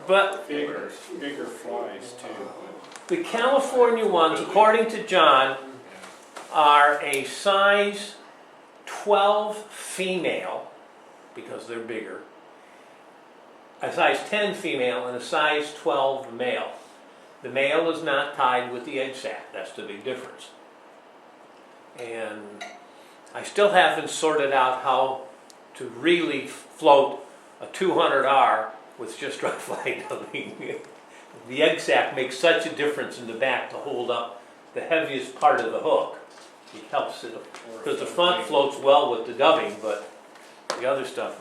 But bigger flies too. the California ones, according to John, are a size 12 female, because they're bigger, a size 10 female, and a size 12 male. The male is not tied with the egg sac. That's the big difference. And I still haven't sorted out how to really float a 200R with just dry fly dubbing. The egg sac makes such a difference in the back to hold up the heaviest part of the hook. It helps it, because the front floats well with the dubbing, but the other stuff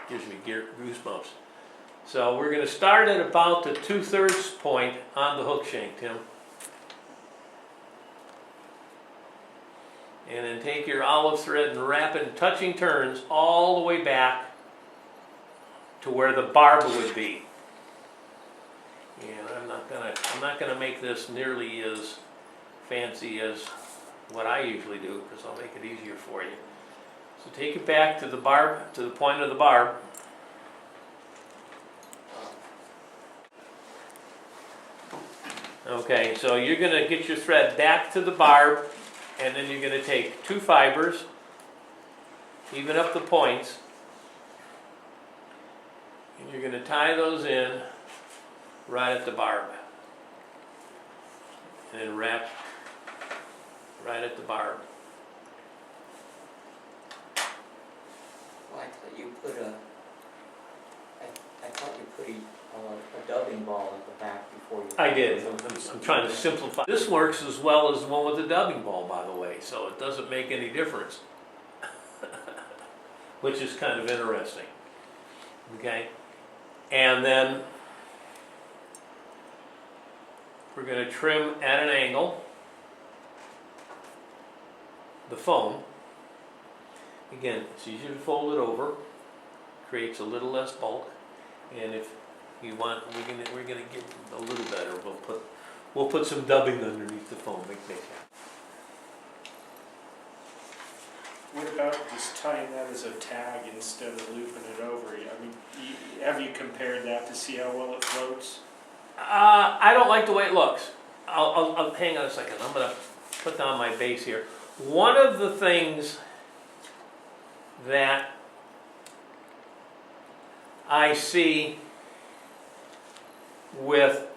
gives me goosebumps. So we're going to start at about the 2/3 point on the hook shank, Tim. And then take your olive thread and wrap it in touching turns all the way back to where the barb would be. And I'm not gonna make this nearly as fancy as what I usually do, because I'll make it easier for you. So take it back to the barb, to the point of the barb. Okay, so you're gonna get your thread back to the barb, and then you're gonna take 2 fibers, even up the points, and you're gonna tie those in right at the barb, and then wrap right at the barb. Well, I thought you put a dubbing ball at the back before you. I did. I'm trying to simplify. This works as well as the one with the dubbing ball, by the way, so it doesn't make any difference, which is kind of interesting. Okay, and then we're going to trim at an angle the foam. Again, it's easier to fold it over, creates a little less bulk, and if you want, we're gonna get a little better. We'll put some dubbing underneath the foam. Make that. What about just tying that as a tag instead of looping it over? I mean, have you compared that to see how well it floats? I don't like the way it looks. I'll hang on a second. I'm gonna put down my base here. One of the things that I see with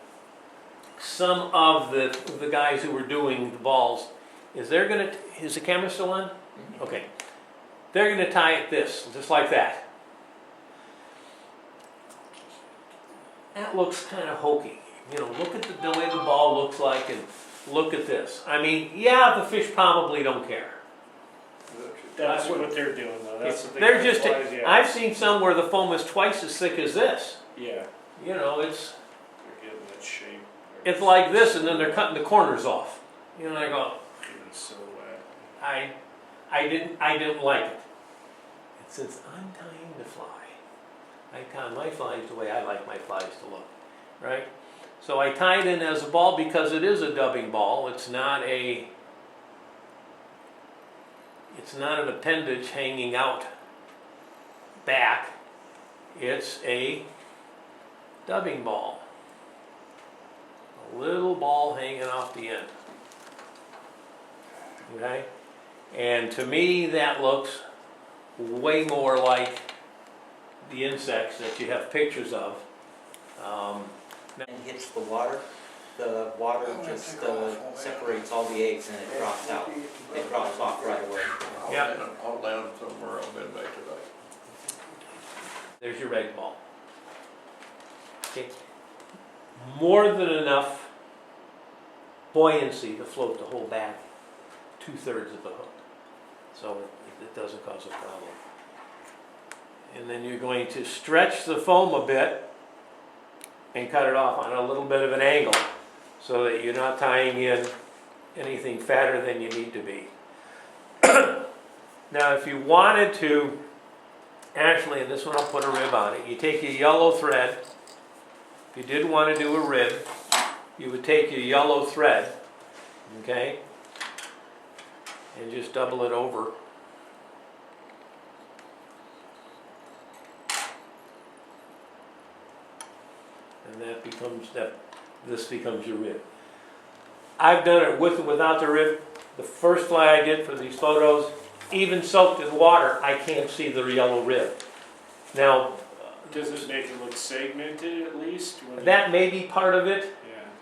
some of the guys who are doing the balls is they're gonna, is the camera still on? Okay. They're gonna tie it just like that. That looks kind of hokey. You know, look at the way the ball looks like, and look at this. I mean, yeah, the fish probably don't care. That's what they're doing though. That's what They're just, flies, yeah. I've seen some where the foam is twice as thick as this. Yeah. You know, it's They're getting that shape. it's like this, and then they're cutting the corners off. You know, I go, Getting silhouette. I didn't like it. And since I'm tying the fly, I tie my flies the way I like my flies to look, right? So I tie it in as a ball because it is a dubbing ball. It's not an appendage hanging out back. It's a dubbing ball. A little ball hanging off the end. Okay? And to me, that looks way more like the insects that you have pictures of. And hits the water just separates all the eggs and it drops out. It drops off right away. Yeah. I'll land somewhere on midnight tonight. There's your reg ball. Okay. More than enough buoyancy to float the whole back 2/3 of the hook. So it doesn't cause a problem. And then you're going to stretch the foam a bit and cut it off on a little bit of an angle so that you're not tying in anything fatter than you need to be. Now if you wanted to, actually, and this one I'll put a rib on it, you take your yellow thread. If you did want to do a rib, you would take your yellow thread, okay, and just double it over. and this becomes your rib. I've done it with or without the rib. The first fly I did for these photos, even soaked in water, I can't see the yellow rib. Now, Does it make it look segmented at least? that may be part of it,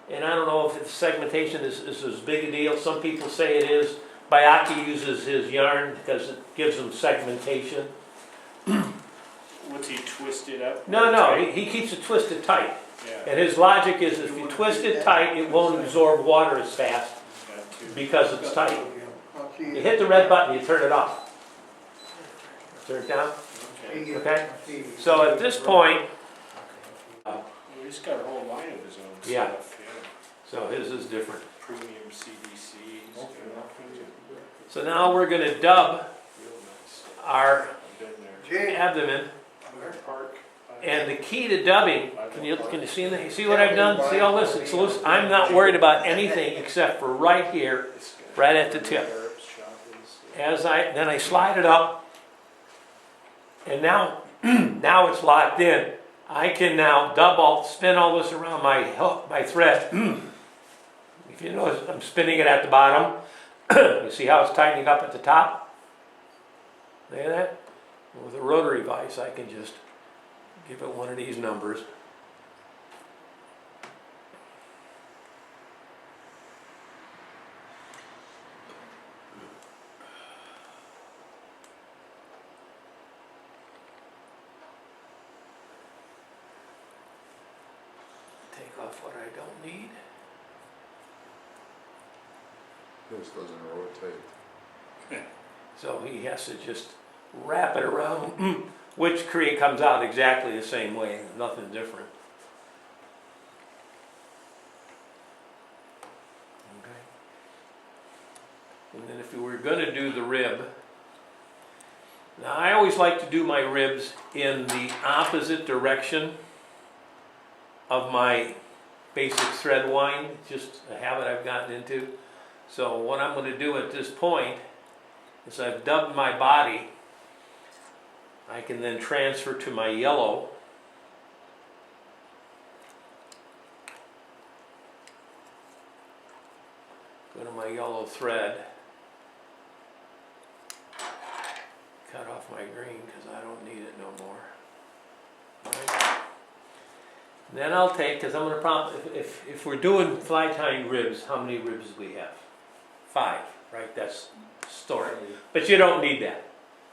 Yeah. and I don't know if segmentation is as big a deal. Some people say it is. Bayaki uses his yarn because it gives him segmentation. What's he twisted up? No, he keeps it twisted tight. Yeah. And his logic is if you twist it tight, it won't absorb water as fast That too. because it's tight. You hit the red button, you turn it off. Turn it down, Okay. okay? So at this point, Well, he's got a whole line of his own Yeah. stuff. Yeah. so his is different. Premium CDC. Real So now we're gonna dub nice stuff. our I've been there. abdomen. Park. And the key to dubbing, can you see that? You see what I've done? See all this? It's loose. I'm not worried about anything except for right here, right at the tip. Then I slide it up, and now, now it's locked in. I can now spin all this around my thread. If you notice, I'm spinning it at the bottom. You see how it's tightening up at the top? Look at that? With a rotary vise, I can just give it one of these numbers. Take off what I don't need. This doesn't rotate. So he has to just wrap it around, which comes out exactly the same way, nothing different. Okay. And then if you were going to do the rib, now I always like to do my ribs in the opposite direction of my basic thread wind, just a habit I've gotten into. So what I'm going to do at this point is I've dubbed my body. I can then transfer to my yellow. Go to my yellow thread. Cut off my green because I don't need it no more. Right. Then I'll take, because I'm going to if we're doing fly tying ribs, how many ribs do we have? 5, right? That's story. But you don't need that.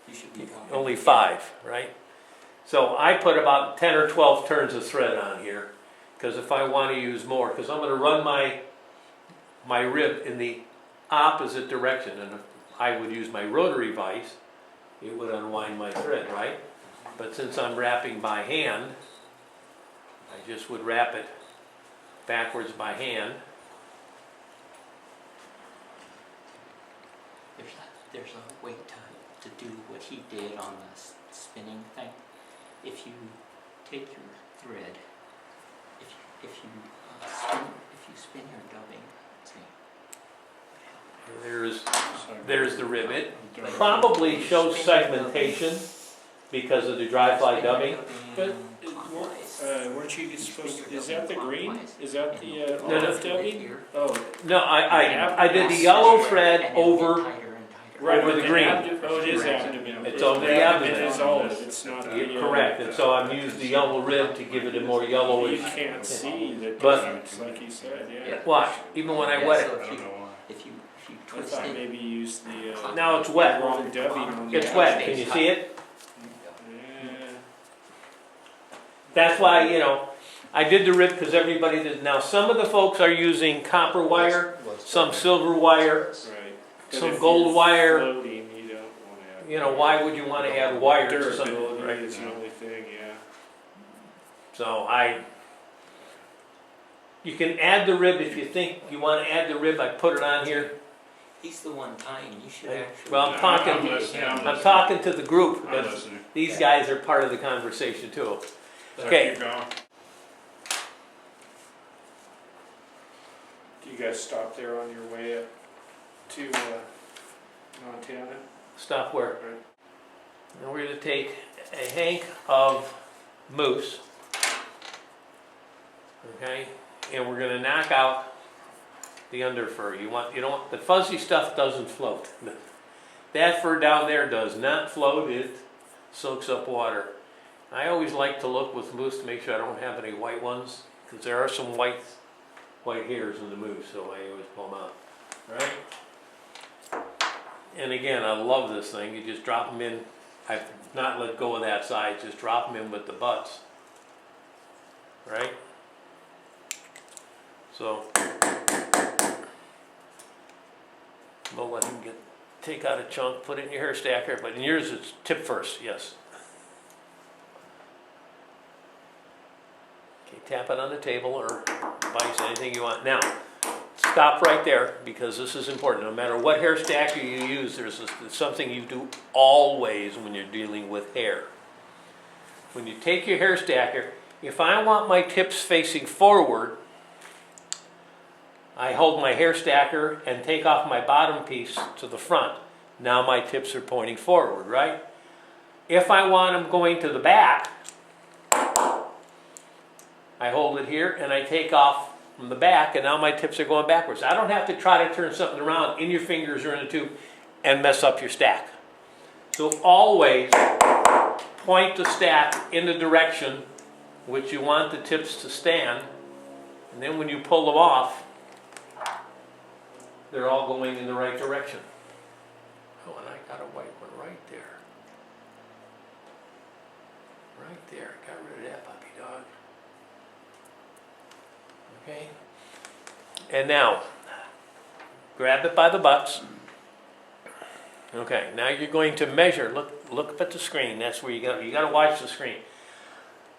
You should be Only 5, right? So I put about 10 or 12 turns of thread on here, because if I want to use more, because I'm going to run my rib in the opposite direction, and if I would use my rotary vise, it would unwind my thread, right? But since I'm wrapping by hand, I just would wrap it backwards by hand. There's a way to do what he did on the spinning thing. If you take your thread, if you spin your dubbing, let's see. There's the rib. It probably shows segmentation because of the dry fly dubbing. But weren't you supposed to, is that the green? Is that the No, olive dubbing? Oh, No, I did the yellow thread over right, over the green. Oh, it is abdomen. It's over the abdomen. It is olive, it's not the... Correct, and so I've used the yellow rib to give it a more You yellowish. can't see the But- difference, like you said, yeah. Watch, even when I wet So it. if you I twist thought it, maybe you used the Now it's wet. wrong dubbing on the... It's wet, can you see it? Yeah. That's why, I did the rib because everybody did. Now, some of the folks are using copper wire, some silver wire, Right. But some if gold you're wire. floating, you don't want to have... Why would you want to add wire to something? Durability Right? is the only thing, yeah. So you can add the rib if you think you want to add the rib. I put it on here. he's the one tying. You should actually. Well, I'm listening, I'm I'm listening. talking to the group. I'm because listening. These guys are part of the conversation too. So Okay. keep going. Do you guys stop there on your way up to Montana? Stop where? Right. Now we're going to take a hank of mousse. okay? And we're gonna knock out the under fur. You don't want, the fuzzy stuff doesn't float. That fur down there does not float, it soaks up water. I always like to look with moose to make sure I don't have any white ones, because there are some white hairs in the moose, so I always pull them out, right? And again, I love this thing. You just drop them in. I've not let go of that side, just drop them in with the butts, right? So, we'll let him take out a chunk, put it in your hair stacker, but in yours it's tip first, yes. Okay, tap it on the table or device, anything you want. Now, stop right there because this is important. No matter what hair stacker you use, there's something you do always when you're dealing with hair. When you take your hair stacker, if I want my tips facing forward, I hold my hair stacker and take off my bottom piece to the front. Now my tips are pointing forward, right? If I want them going to the back, I hold it here and I take off from the back, and now my tips are going backwards. I don't have to try to turn something around in your fingers or in the tube and mess up your stack. So always point the stack in the direction which you want the tips to stand, and then when you pull them off, they're all going in the right direction. Oh, and I got a white one right there. Right there, got rid of that puppy dog. Okay, and now, grab it by the butts. Okay, now you're going to measure, look up at the screen, that's where you got to watch the screen.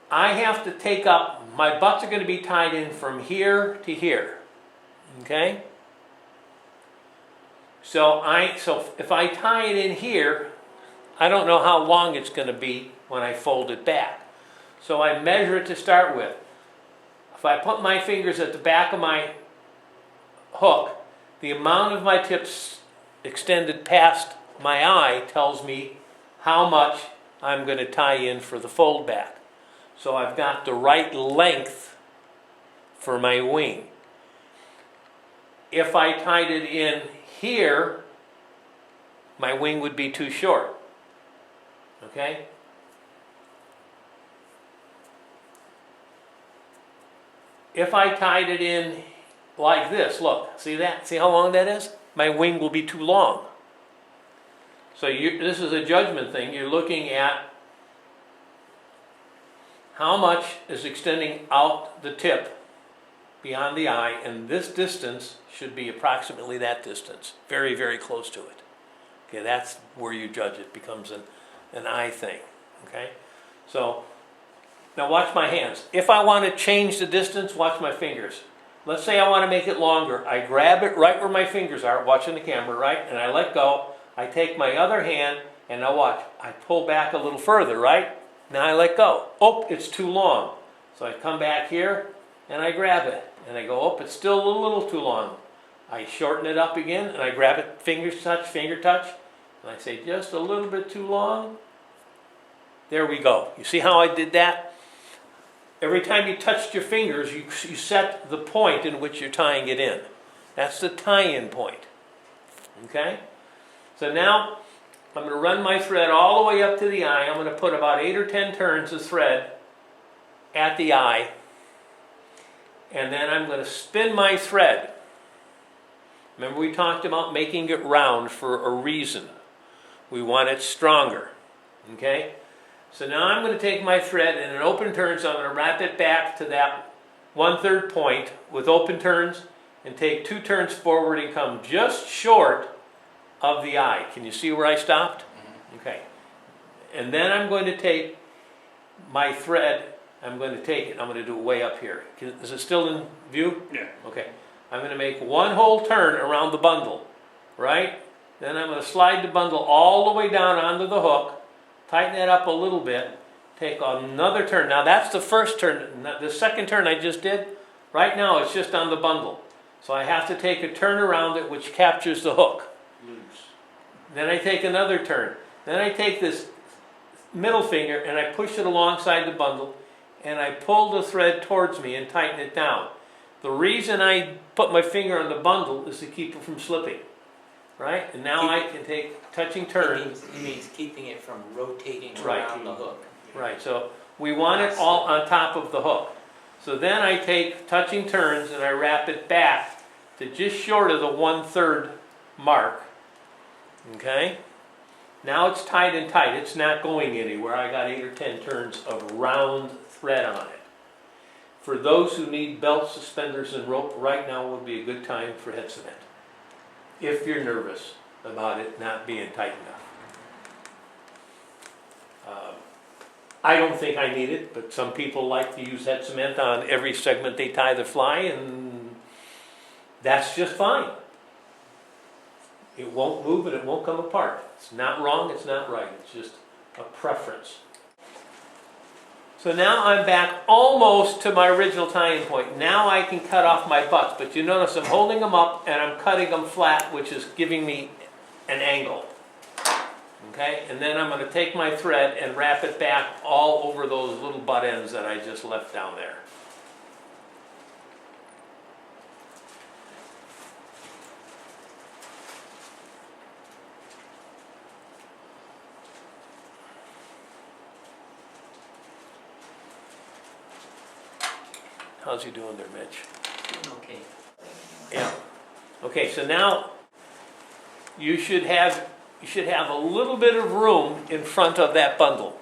I have to take up, my butts are going to be tied in from here to here, okay? So if I tie it in here, I don't know how long it's going to be when I fold it back. So I measure it to start with. If I put my fingers at the back of my hook, the amount of my tips extended past my eye tells me how much I'm going to tie in for the fold back. So I've got the right length for my wing. If I tied it in here, my wing would be too short. Okay? If I tied it in like this, look, see that? See how long that is? My wing will be too long. So this is a judgment thing. You're looking at how much is extending out the tip beyond the eye, and this distance should be approximately that distance, very, very close to it. Okay, that's where you judge it. It becomes an eye thing, okay? So, now watch my hands. If I want to change the distance, watch my fingers. Let's say I want to make it longer. I grab it right where my fingers are, watching the camera, right? And I let go. I take my other hand, and now watch. I pull back a little further, right? Now I let go. Oh, it's too long. So I come back here, and I grab it. And I go, oh, it's still a little too long. I shorten it up again, and I grab it, finger touch. And I say, just a little bit too long. There we go. You see how I did that? Every time you touched your fingers, you set the point in which you're tying it in. That's the tie-in point. Okay? So now, I'm going to run my thread all the way up to the eye. I'm going to put about 8 or 10 turns of thread at the eye. And then I'm going to spin my thread. Remember we talked about making it round for a reason. We want it stronger. Okay? So now I'm going to take my thread in an open turn, so I'm going to wrap it back to that 1/3 point with open turns and take 2 turns forward and come just short of the eye. Can you see where I stopped? Okay. And then I'm going to take my thread, I'm going to take it, I'm going to do it way up here. Is it still in view? Yeah. Okay. I'm going to make 1 whole turn around the bundle, right? Then I'm going to slide the bundle all the way down onto the hook, tighten that up a little bit, take another turn. Now that's the first turn. The second turn I just did, right now it's just on the bundle. So I have to take a turn around it which captures the hook. Loose. Then I take another turn. Then I take this middle finger and I push it alongside the bundle and I pull the thread towards me and tighten it down. The reason I put my finger on the bundle is to keep it from slipping, right? And now I can take touching turns. It means keeping it from rotating Right. around the hook. Right, so we want it all on top of the hook. So then I take touching turns and I wrap it back to just short of the 1/3 mark. Okay? Now it's tight and tight. It's not going anywhere. I got 8 or 10 turns of round thread on it. For those who need belts, suspenders, and rope, right now would be a good time for head cement. If you're nervous about it not being tight enough. I don't think I need it, but some people like to use head cement on every segment they tie the fly, and that's just fine. It won't move and it won't come apart. It's not wrong, it's not right, it's just a preference. So now I'm back almost to my original tying point. Now I can cut off my butts, but you notice I'm holding them up and I'm cutting them flat, which is giving me an angle. Okay, and then I'm going to take my thread and wrap it back all over those little butt ends that I just left down there. How's he doing there, Mitch? Doing okay. Yeah. Okay, so now you should have a little bit of room in front of that bundle.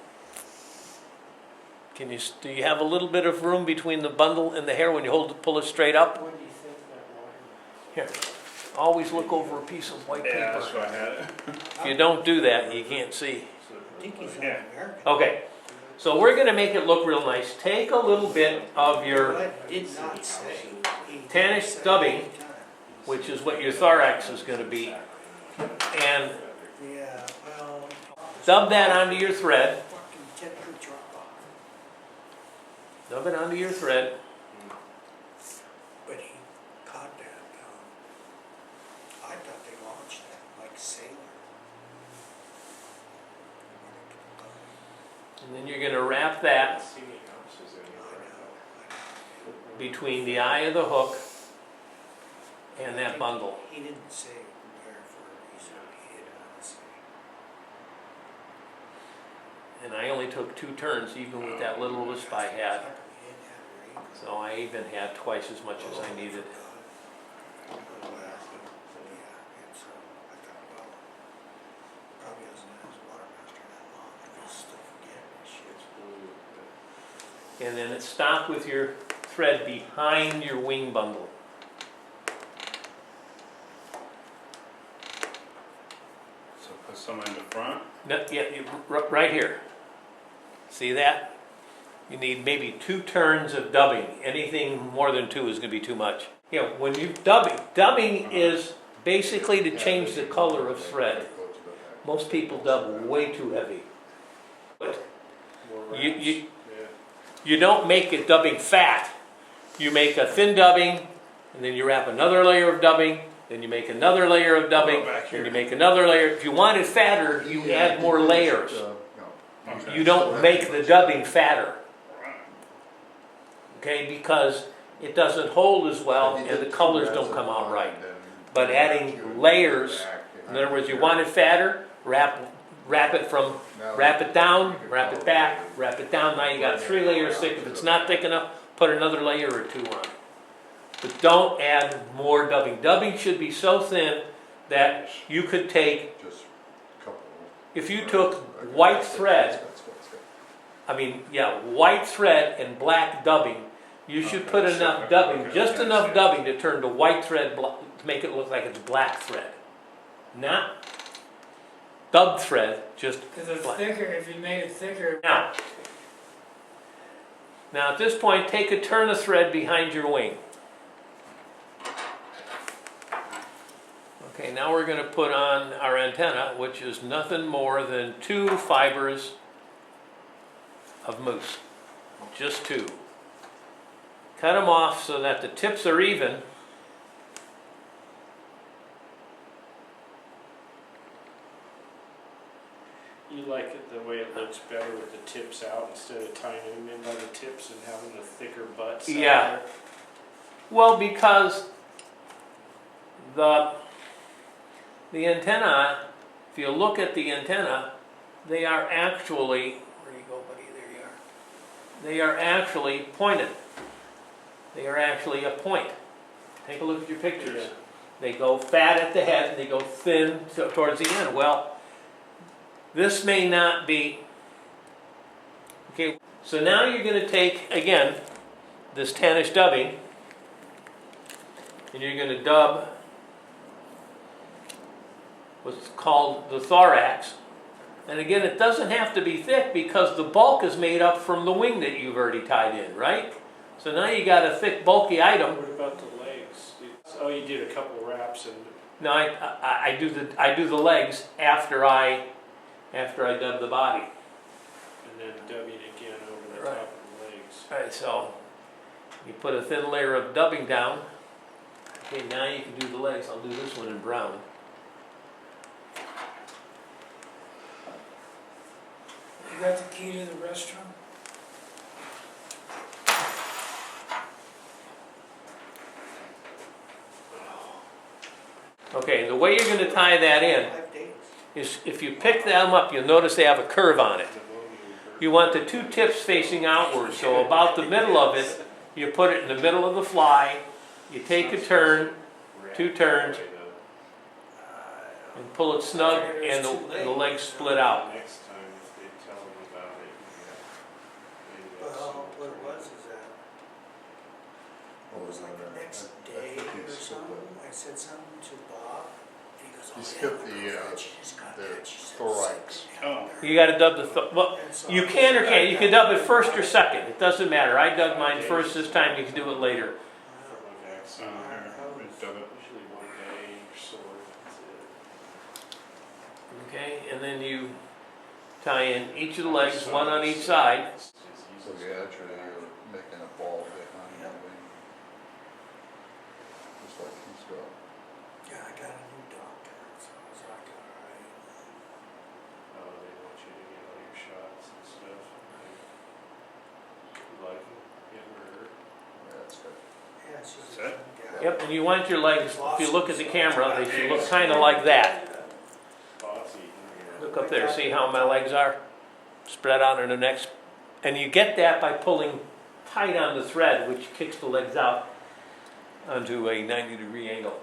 Do you have a little bit of room between the bundle and the hair when you pull it straight up? What do you think that line? Here, always look over a piece of white Yeah, that's paper. what I had it. If you don't do that, you can't see. I think he's Yeah. American. Okay, so we're gonna make it look real nice. Take a little bit of your, What did not say. He did Tannish say dubbing, any time. which is what your thorax is gonna be, and Yeah, well. dub that onto your thread. Fucking temperature drop off. Dub it onto your thread. But he caught that, I thought they launched that like sailor. And then you're gonna wrap that I know. between the eye of the hook and that bundle. He didn't say where for a reason, he didn't want to say. And I only took 2 turns, even with that little wisp I had. He didn't have a reason. So I even had twice as much as I needed. Well, yeah, and so I thought, well, probably doesn't have his water master that long, if he's still forgetting shit. And then stop with your thread behind your wing bundle. So put some in the front? No, yeah, right here. See that? You need maybe 2 turns of dubbing. Anything more than 2 is going to be too much. You know, when you dubbing is basically to change the color of thread. Most people dub way too heavy. But you don't make it dubbing fat. You make a thin dubbing, and then you wrap another layer of dubbing, then you make another layer of dubbing, then you make another layer. If you want it fatter, you add more layers. You don't make the dubbing fatter. Okay, because it doesn't hold as well and the colors don't come out right. But adding layers, in other words, you want it fatter, wrap it down, wrap it back, wrap it down. Now you got 3 layers thick. If it's not thick enough, put another layer or 2 on. But don't add more dubbing. Dubbing should be so thin that you could take, if you took white thread, white thread and black dubbing, you should put enough dubbing, just enough dubbing to turn the white thread, to make it look like it's black thread. Not dubbed thread, just Because it's black. thicker, if you made it thicker. Now at this point, take a turn of thread behind your wing. Okay, now we're going to put on our antenna, which is nothing more than 2 fibers of moose. Just 2. Cut them off so that the tips are even. You like it the way it looks better with the tips out instead of tying them in by the tips and having the thicker butts out Yeah. there? Well, because the antenna, if you look at the antenna, they are actually, where do you go, buddy? There you are. They are actually pointed. They are actually a point. Take a look at your pictures. Yeah. They go fat at the head, and they go thin towards the end. Well, this may not be. Okay, so now you're going to take, again, this tannish dubbing, and you're going to dub what's called the thorax. And again, it doesn't have to be thick because the bulk is made up from the wing that you've already tied in, right? So now you got a thick, bulky item. What about the legs? Oh, you did a couple wraps and No, I do the legs after I dub the body. then dubbing again over the Right. top of the legs. All right, so you put a thin layer of dubbing down. Okay, now you can do the legs. I'll do this one in brown. You got the key to the restroom? Okay, the way you're going to tie that in 5 days. is if you pick them up, you'll notice they have a curve on it. You want the two tips facing outward, so about the middle of it, you put it in the middle of the fly, you take a turn, 2 turns, and pull it snug, and the legs split out. Next time if they tell them about it, maybe that's Well, what it was is that, What it was like the next day or something, I said something to Bob, and he goes, oh, You yeah, skipped we're the, glad she just got the that. She said, thorax. Oh. You got to dub the well. And so You I can or said, can't. You can dub it first or second. It doesn't matter. I dug mine first this time. You can do it later. From a vaccine. Dub it. Usually 1 day or so, that's it. Okay, and then you tie in each of the legs, one on each side. So yeah, actually you're making a ball behind the wing. Just like he's got. yeah, I got a new doctor, so I was like, all right. Oh, they want you to get all your shots and stuff. You like them, getting hurt? Yeah, that's good. Yeah, she's Is that- a gal. Yep, and you want your legs, if you look at the camera, they should look kind of like that. Bossy. Look up there, see how my legs are spread out in the next. And you get that by pulling tight on the thread, which kicks the legs out onto a 90-degree angle.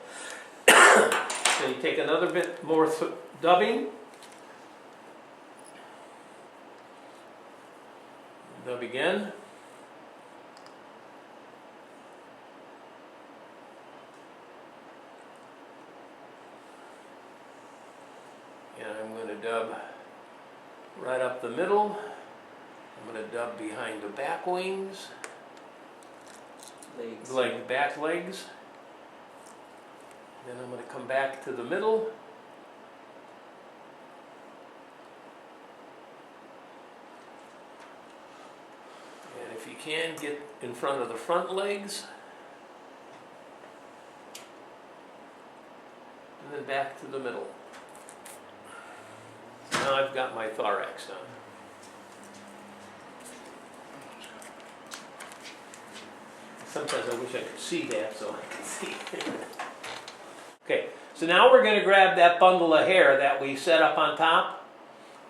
So you take another bit more dubbing. Dub again. And I'm going to dub right up the middle. I'm going to dub behind the back wings, Legs. back legs. Then I'm going to come back to the middle. And if you can, get in front of the front legs. And then back to the middle. Now I've got my thorax done. Sometimes I wish I could see that so I could see. Okay, so now we're going to grab that bundle of hair that we set up on top.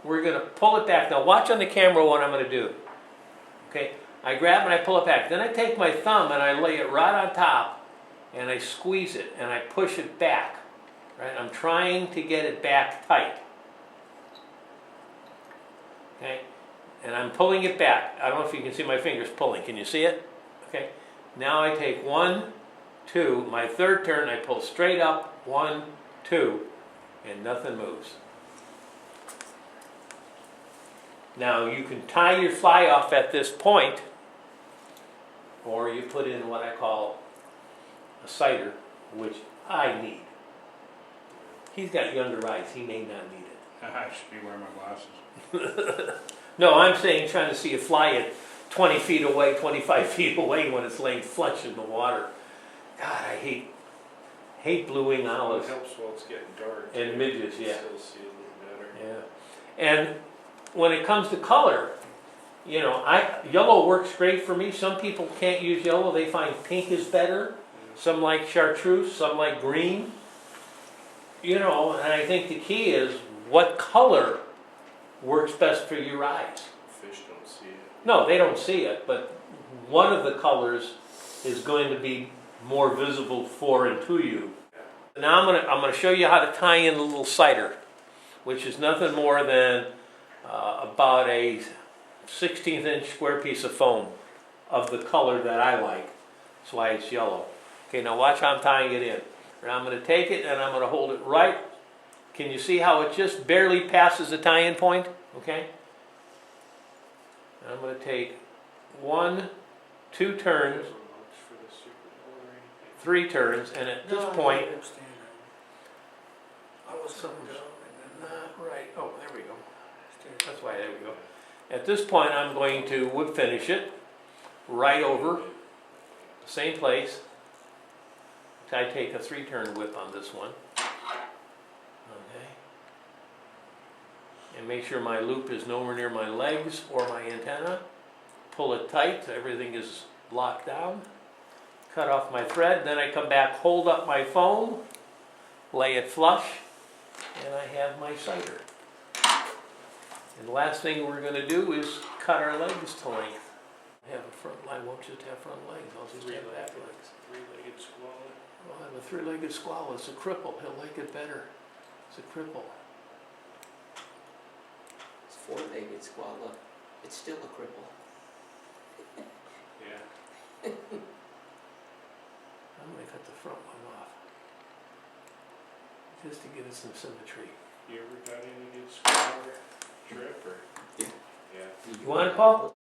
We're going to pull it back. Now watch on the camera what I'm going to do. Okay, I grab and I pull it back. Then I take my thumb and I lay it right on top and I squeeze it and I push it back. Right, I'm trying to get it back tight. Okay, and I'm pulling it back. I don't know if you can see my fingers pulling. Can you see it? Okay, now I take 1, 2, my third turn, I pull straight up, 1, 2, and nothing moves. Now you can tie your fly off at this point, or you put in what I call a sighter, which I need. He's got younger eyes, he may not need it. I should be wearing my glasses. No, I'm saying trying to see a fly at 20 feet away, 25 feet away when it's laying flush in the water. God, I hate blue wing Well, it olives. helps while it's getting dark. And midgets, You yeah. can still see a little better. Yeah. And when it comes to color, you know, yellow works great for me. Some people can't use yellow, they find pink is better. Some like chartreuse, some like green. You know, and I think the key is what color works best for your eyes. Fish don't see it. No, they don't see it, but one of the colors is going to be more visible for and to you. Now I'm gonna show you how to tie in a little cider, which is nothing more than about a 1/16 inch square piece of foam of the color that I like. That's why it's yellow. Okay, now watch how I'm tying it in. And I'm gonna take it and I'm gonna hold it right. Can you see how it just barely passes the tie-in point? Okay? And I'm gonna take 1, 2 turns, 3 turns, and at this point, I was gonna something's go and then not right. Oh, there we go. stand. That's why, there we go. At this point, I'm going to whip finish it right over the same place. I take a 3-turn whip on this one. Okay. And make sure my loop is nowhere near my legs or my antenna. Pull it tight so everything is locked down. Cut off my thread, then I come back, hold up my foam, lay it flush, and I have my cider. And the last thing we're going to do is cut our legs to length. I have a front, I won't just have front legs, I'll just have back legs. Three-legged squalla. I'll have a 3-legged squall. It's a cripple. He'll like it better. It's a cripple. It's 4-legged squalla. It's still a cripple. Yeah. I'm going to cut the front one off. Just to get us some symmetry. You ever got any good squalla trip or? Yeah. Yeah. You want it, Paul?